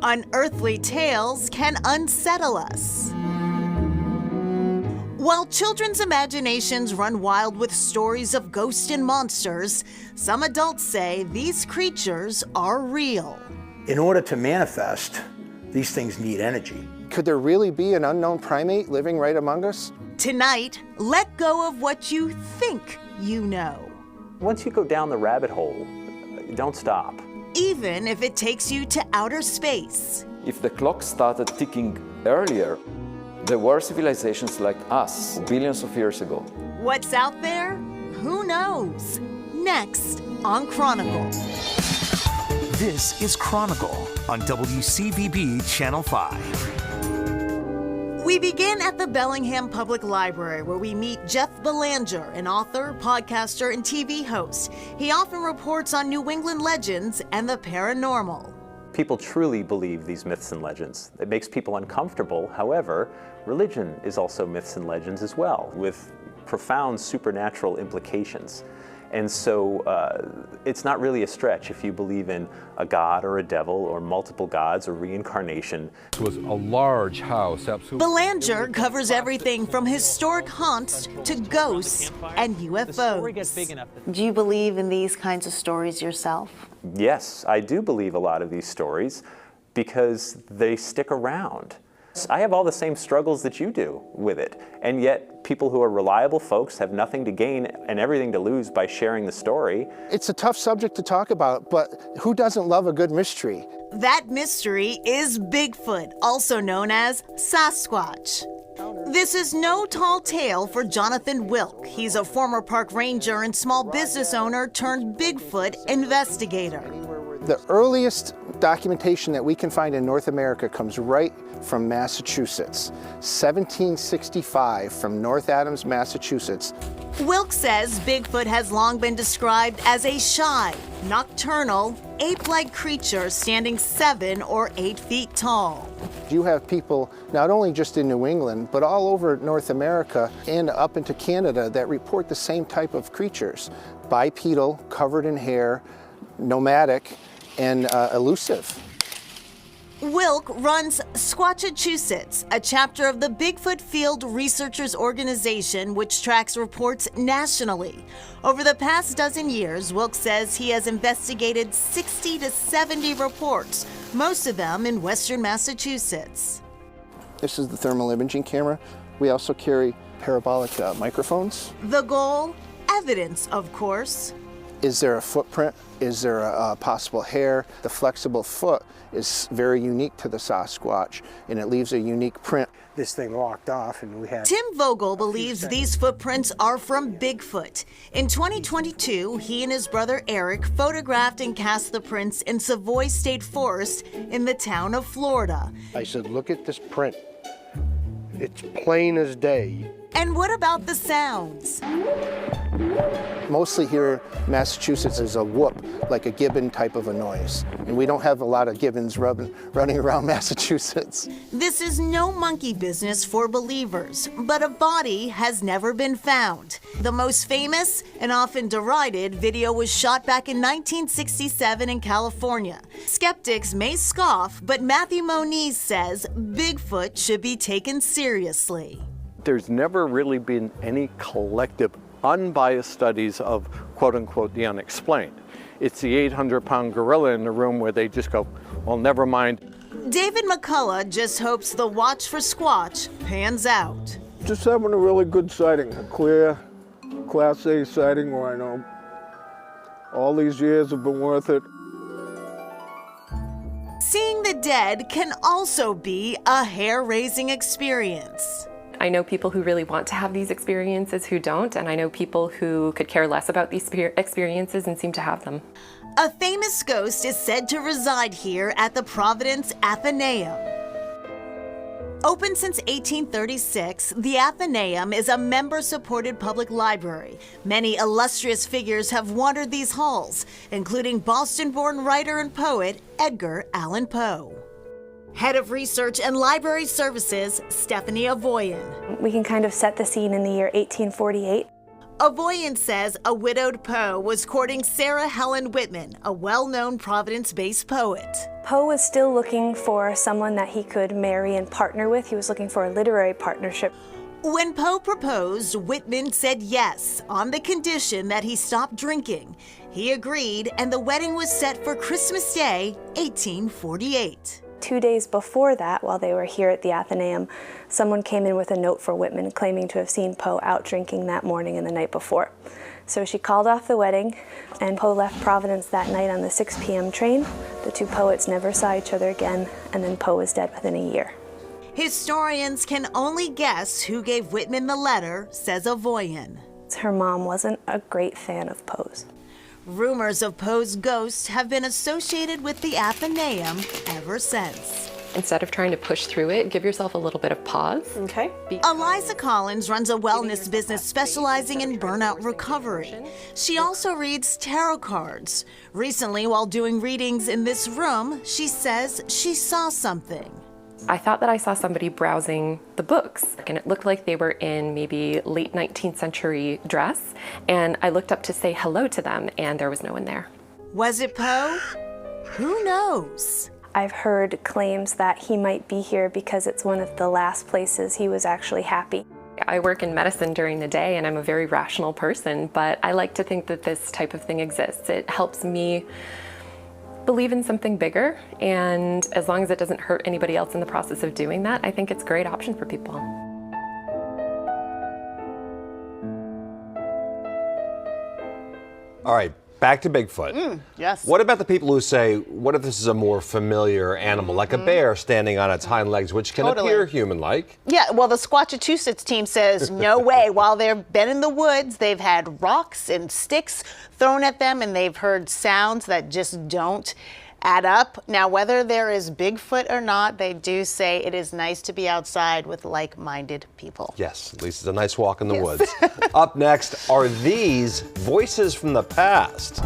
Unearthly tales can unsettle us. While children's imaginations run wild with stories of ghosts and monsters, some adults say these creatures are real. In order to manifest, these things need energy. Could there really be an unknown primate living right among us? Tonight, let go of what you think you know. Once you go down the rabbit hole, don't stop. Even if it takes you to outer space. If the clock started ticking earlier, there were civilizations like us billions of years ago. What's out there? Who knows? Next on Chronicle. This is Chronicle on WCVB Channel 5. We begin at the Bellingham Public Library, where we meet Jeff Belanger, an author, podcaster, and TV host. He often reports on New England legends and the paranormal. People truly believe these myths and legends. It makes people uncomfortable. However, religion is also myths and legends as well, with profound supernatural implications. And so it's not really a stretch if you believe in a god or a devil or multiple gods or reincarnation. It was a large house, absolutely. Belanger covers everything from historic haunts to ghosts and UFOs. Do you believe in these kinds of stories yourself? Yes, I do believe a lot of these stories because they stick around. I have all the same struggles that you do with it, and yet people who are reliable folks have nothing to gain and everything to lose by sharing the story. It's a tough subject to talk about, but who doesn't love a good mystery? That mystery is Bigfoot, also known as Sasquatch. This is no tall tale for Jonathan Wilk. He's a former park ranger and small business owner turned Bigfoot investigator. The earliest documentation that we can find in North America comes right from Massachusetts, 1765 from North Adams, Massachusetts. Wilk says Bigfoot has long been described as a shy, nocturnal, ape-like creature standing 7 or 8 feet tall. You have people not only just in New England, but all over North America and up into Canada that report the same type of creatures. Bipedal, covered in hair, nomadic, and elusive. Wilk runs Squatchachusetts, a chapter of the Bigfoot Field Researchers Organization, which tracks reports nationally. Over the past dozen years, Wilk says he has investigated 60 to 70 reports, most of them in western Massachusetts. This is the thermal imaging camera. We also carry parabolic microphones. The goal? Evidence, of course. Is there a footprint? Is there a possible hair? The flexible foot is very unique to the Sasquatch, and it leaves a unique print. This thing walked off and we had... Tim Vogel believes these footprints are from Bigfoot. In 2022, he and his brother Eric photographed and cast the prints in Savoy State Forest in the town of Florida. I said, look at this print. It's plain as day. And what about the sounds? Mostly here in Massachusetts is a whoop, like a gibbon type of a noise. And we don't have a lot of gibbons running around Massachusetts. This is no monkey business for believers, but a body has never been found. The most famous and often derided video was shot back in 1967 in California. Skeptics may scoff, but Matthew Moniz says Bigfoot should be taken seriously. There's never really been any collective, unbiased studies of quote-unquote the unexplained. It's the 800-pound gorilla in the room where they just go, well, never mind. David McCullough just hopes the watch for Squatch pans out. Just having a really good sighting, a clear Class A sighting where I know all these years have been worth it. Seeing the dead can also be a hair-raising experience. I know people who really want to have these experiences who don't, and I know people who could care less about these experiences and seem to have them. A famous ghost is said to reside here at the Providence Athenaeum. Open since 1836, the Athenaeum is a member-supported public library. Many illustrious figures have wandered these halls, including Boston-born writer and poet Edgar Allan Poe. Head of Research and Library Services, Stephanie Avoyan. We can kind of set the scene in the year 1848. Avoyan says a widowed Poe was courting Sarah Helen Whitman, a well-known Providence-based poet. Poe was still looking for someone that he could marry and partner with. He was looking for a literary partnership. When Poe proposed, Whitman said yes, on the condition that he stop drinking. He agreed, and the wedding was set for Christmas Day, 1848. 2 days before that, while they were here at the Athenaeum, someone came in with a note for Whitman claiming to have seen Poe out drinking that morning and the night before. So she called off the wedding, and Poe left Providence that night on the 6 p.m. train. The two poets never saw each other again, and then Poe was dead within a year. Historians can only guess who gave Whitman the letter, says Avoyan. Her mom wasn't a great fan of Poe's. Rumors of Poe's ghost have been associated with the Athenaeum ever since. Instead of trying to push through it, give yourself a little bit of pause. Okay. Eliza Collins runs a wellness business specializing in burnout recovery. She also reads tarot cards. Recently, while doing readings in this room, she says she saw something. I thought that I saw somebody browsing the books, and it looked like they were in maybe late 19th century dress, and I looked up to say hello to them, and there was no one there. Was it Poe? Who knows? I've heard claims that he might be here because it's one of the last places he was actually happy. I work in medicine during the day, and I'm a very rational person, but I like to think that this type of thing exists. It helps me believe in something bigger, and as long as it doesn't hurt anybody else in the process of doing that, I think it's a great option for people. All right, back to Bigfoot. Yes. What about the people who say, what if this is a more familiar animal, like a bear standing on its hind legs, which can appear human-like? Yeah, well, the Squatchachusetts team says no way. While they've been in the woods, they've had rocks and sticks thrown at them, and they've heard sounds that just don't add up. Now, whether there is Bigfoot or not, they do say it is nice to be outside with like-minded people. Yes, at least it's a nice walk in the woods. Up next, are these voices from the past?